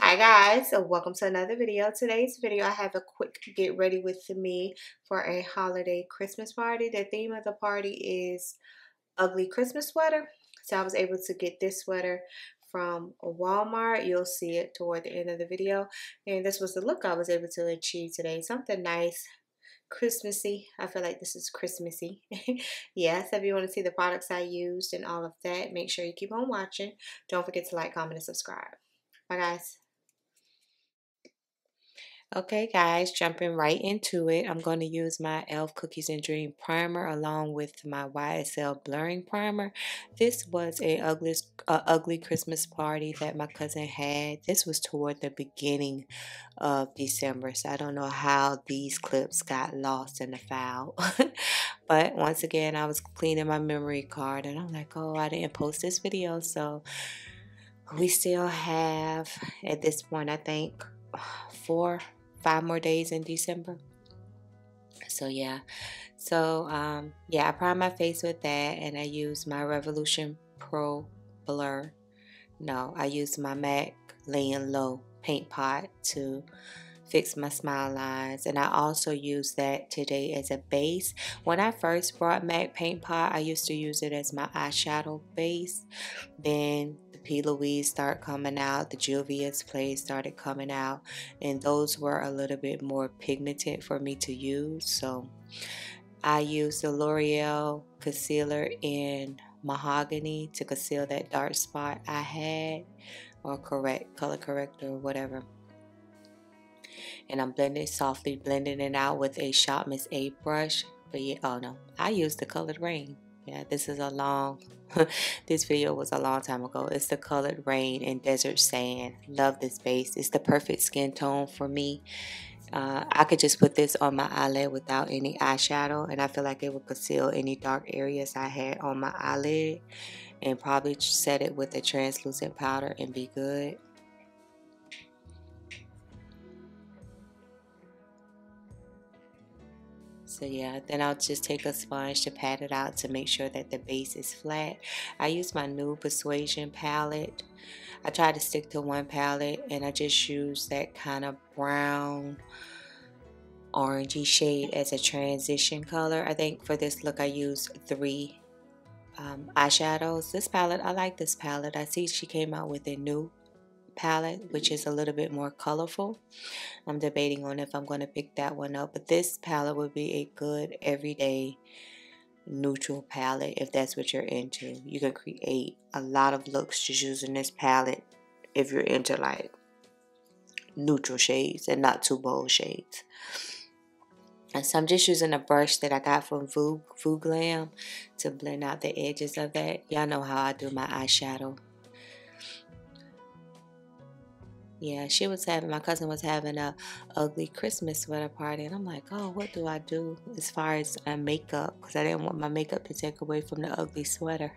Hi guys, so welcome to another video. Today's video I have a quick get ready with me for a holiday Christmas party. The theme of the party is ugly Christmas sweater. So I was able to get this sweater from Walmart. You'll see it toward the end of the video. And this was the look I was able to achieve today. Something nice, Christmassy. I feel like this is Christmassy. Yes, if you want to see the products I used and all of that, make sure you keep on watching. Don't forget to like, comment, and subscribe. Bye guys. Okay guys, jumping right into it, I'm going to use my e.l.f. Cookies and Dream Primer along with my YSL Blurring Primer. This was a ugly Christmas party that my cousin had. This was toward the beginning of December, so I don't know how these clips got lost in the file. But once again, I was cleaning my memory card and I'm like, oh, I didn't post this video, so we still have, at this point, I think 5 more days in December. So yeah, I prime my face with that, and I use my Revolution Pro Blur. No, I use my MAC Laying Low paint pot to fix my smile lines, and I also use that today as a base. When I first brought MAC paint pot, I used to use it as my eyeshadow base. Then the P. Louise started coming out, the juvia'splace started coming out, and those were a little bit more pigmented for me to use. So I used the L'Oreal concealer in Mahogany to conceal that dark spot I had, or color corrector or whatever. And I'm softly blending it out with a Shop Miss A brush. But yeah, oh no, I used the Colored Rain. Yeah, this is a long, this video was a long time ago. It's the Colored Rain in Desert Sand. Love this base. It's the perfect skin tone for me. I could just put this on my eyelid without any eyeshadow, and I feel like it would conceal any dark areas I had on my eyelid, and probably set it with a translucent powder and be good. So yeah, then I'll just take a sponge to pat it out to make sure that the base is flat. I use my new Persuasion palette. I try to stick to one palette, and I just use that kind of brown orangey shade as a transition color. I think for this look I used 3 eyeshadows. This palette, I like this palette. I see she came out with a new palette which is a little bit more colorful. I'm debating on if I'm going to pick that one up, but this palette would be a good everyday neutral palette if that's what you're into. You can create a lot of looks just using this palette if you're into like neutral shades and not too bold shades. And so I'm just using a brush that I got from VlogMas to blend out the edges of that. Y'all know how I do my eyeshadow. Yeah, my cousin was having a ugly Christmas sweater party, and I'm like, oh, what do I do as far as makeup? Because I didn't want my makeup to take away from the ugly sweater.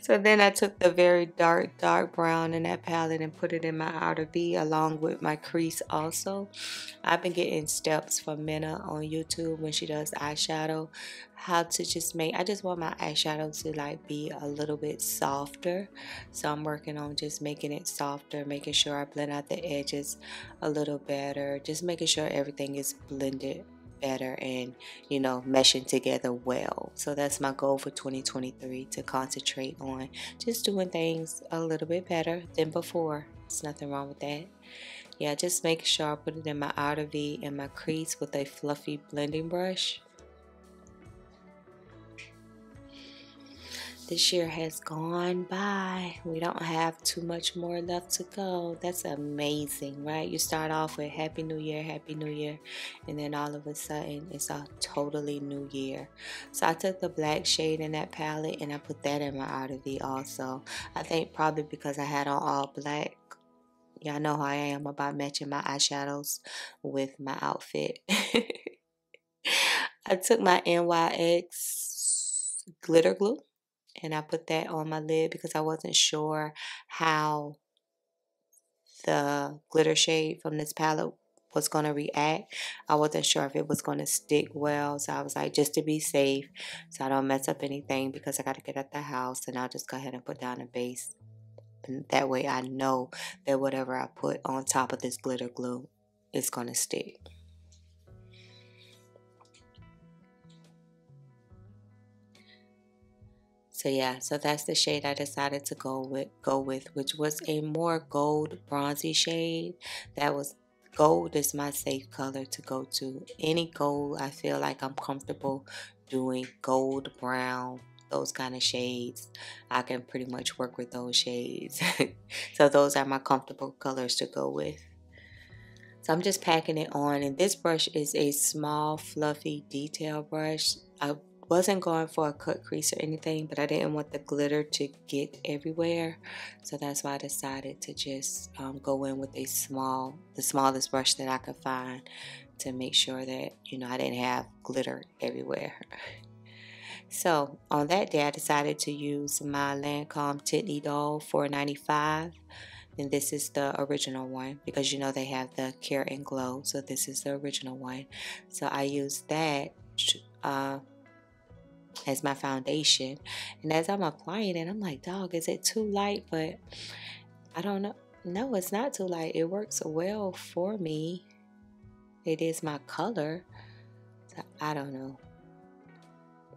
So then I took the very dark brown in that palette and put it in my outer V along with my crease also. I've been getting steps from Minna on YouTube when she does eyeshadow, how to just make, I just want my eyeshadow to like be a little bit softer. So I'm working on just making it softer, making sure I blend out the edges a little better, just making sure everything is blended better and, you know, meshing together well. So that's my goal for 2023, to concentrate on just doing things a little bit better than before. There's nothing wrong with that. Yeah, just make sure I put it in my outer V and my crease with a fluffy blending brush. This year has gone by. We don't have too much more left to go. That's amazing, right? You start off with Happy New Year, and then all of a sudden it's a totally new year. So I took the black shade in that palette and I put that in my outer V also. I think probably because I had on all black. Y'all know how I am about matching my eyeshadows with my outfit. I took my NYX glitter glue and I put that on my lid because I wasn't sure how the glitter shade from this palette was going to react. I wasn't sure if it was going to stick well, so I was like, just to be safe, so I don't mess up anything, because I got to get at the house, and I'll just go ahead and put down a base. And that way I know that whatever I put on top of this glitter glue is going to stick. So yeah, so that's the shade I decided to go with, which was a more gold bronzy shade. That was gold is my safe color to go to. Any gold, I feel like I'm comfortable doing. Gold, brown, those kind of shades. I can pretty much work with those shades. So those are my comfortable colors to go with. So I'm just packing it on, and this brush is a small fluffy detail brush. I wasn't going for a cut crease or anything, but I didn't want the glitter to get everywhere, so that's why I decided to just go in with the smallest brush that I could find, to make sure that, you know, I didn't have glitter everywhere. So on that day I decided to use my Lancome Titney Doll 495. And this is the original one, because you know they have the Care and Glow, so this is the original one. So I used that as my foundation, and as I'm applying it, I'm like, dog, is it too light? But I don't know. No, it's not too light. It works well for me. It is my color, so I don't know.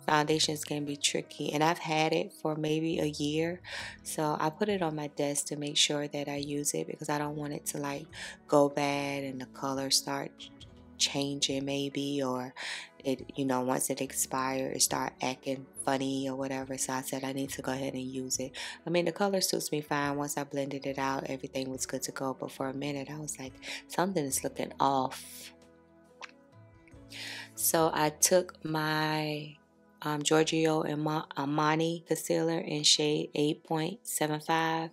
Foundations can be tricky, and I've had it for maybe a year, so I put it on my desk to make sure that I use it, because I don't want it to like go bad and the color start changing maybe, or it, you know, once it expires it start acting funny or whatever. So I said I need to go ahead and use it. I mean, the color suits me fine. Once I blended it out, everything was good to go, but for a minute I was like, something is looking off. So I took my Giorgio and Armani concealer in shade 8.75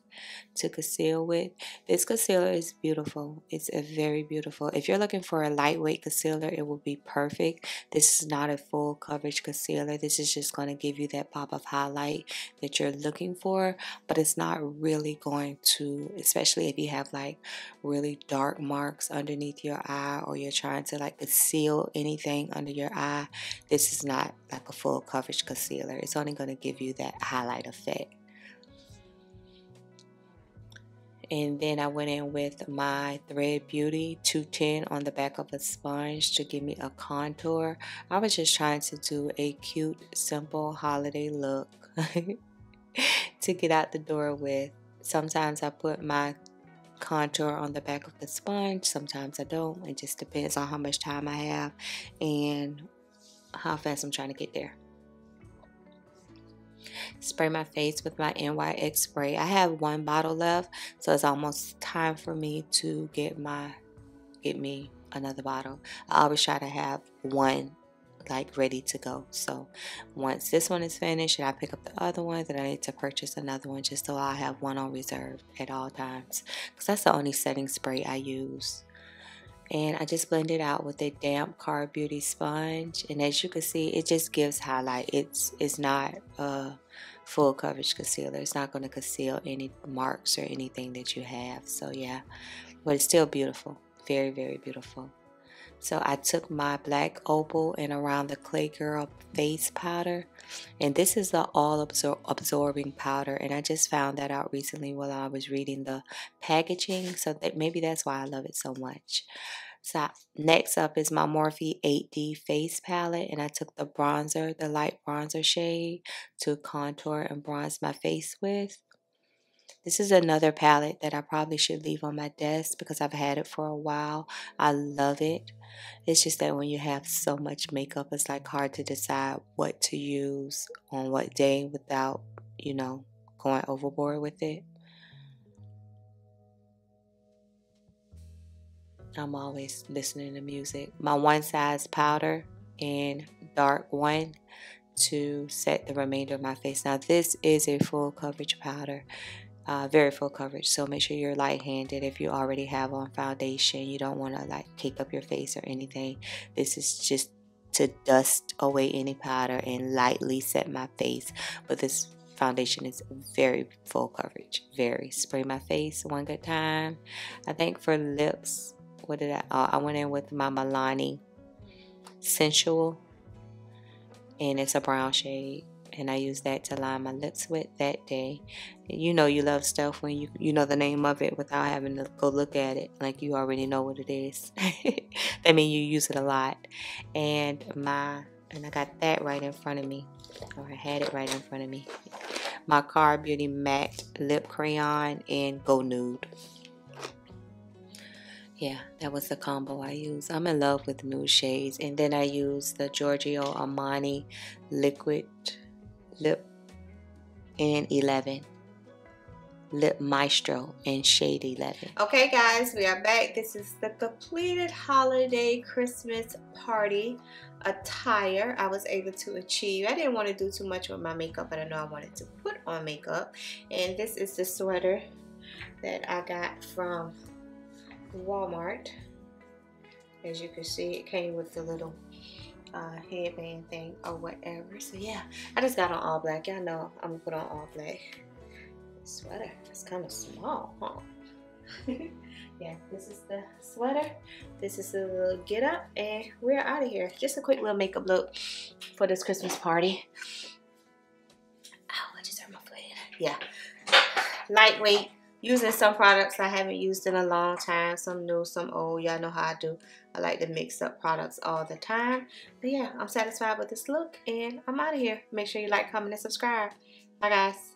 to conceal with. This concealer is beautiful. It's a very beautiful. If you're looking for a lightweight concealer, it will be perfect. This is not a full coverage concealer. This is just going to give you that pop of highlight that you're looking for, but it's not really going to, especially if you have like really dark marks underneath your eye, or you're trying to like conceal anything under your eye. This is not like a full coverage concealer. It's only going to give you that highlight effect. And then I went in with my Thread Beauty 210 on the back of a sponge to give me a contour. I was just trying to do a cute, simple holiday look to get out the door with. Sometimes I put my contour on the back of the sponge, sometimes I don't. It just depends on how much time I have and how fast I'm trying to get there. Spray my face with my NYX spray. I have one bottle left, so it's almost time for me to get me another bottle. I always try to have one like ready to go. So once this one is finished and I pick up the other one, then I need to purchase another one, just so I have one on reserve at all times, because that's the only setting spray I use. And I just blend it out with a damp Car Beauty sponge, and as you can see, it just gives highlight. It's not a full coverage concealer. It's not going to conceal any marks or anything that you have. So yeah, but it's still beautiful. Very, very beautiful. So I took my black opal and Around the Clay Girl face powder, and this is the all absorbing powder, and I just found that out recently while I was reading the packaging, so that maybe that's why I love it so much. So next up is my Morphe 8D face palette, and I took the bronzer, the light bronzer shade, to contour and bronze my face with. This is another palette that I probably should leave on my desk because I've had it for a while. I love it. It's just that when you have so much makeup, it's like hard to decide what to use on what day without, you know, going overboard with it. I'm always listening to music. My One Size powder in dark 1 to set the remainder of my face. Now this is a full coverage powder. Very full coverage, so make sure you're light-handed. If you already have on foundation, you don't want to like cake up your face or anything. This is just to dust away any powder and lightly set my face, but this foundation is very full coverage. Very. Spray my face one good time. I think for lips, what did I went in with my Maybeliine Sensual, and it's a brown shade, and I used that to line my lips with that day. You know you love stuff when you know the name of it without having to go look at it, like you already know what it is. That means you use it a lot. And I got that right in front of me, or I had it right in front of me. My Car Beauty Matte Lip Crayon in Go Nude. Yeah, that was the combo I used. I'm in love with nude shades. And then I used the Giorgio Armani Liquid Lip in 11. Lip Maestro in shade 11. Okay guys, we are back. This is the completed holiday Christmas party attire I was able to achieve. I didn't want to do too much with my makeup, but I know I wanted to put on makeup. And this is the sweater that I got from Walmart. As you can see, it came with the little headband thing or whatever. So yeah, I just got on all black. Y'all know I'm gonna put on all black. Sweater, it's kind of small, huh? Yeah, this is the sweater. This is the little get up, and we're out of here. Just a quick little makeup look for this Christmas party. Ow, I just hurt my foot. Yeah, lightweight. Using some products I haven't used in a long time. Some new, some old. Y'all know how I do. I like to mix up products all the time. But yeah, I'm satisfied with this look, and I'm out of here. Make sure you like, comment, and subscribe. Bye, guys.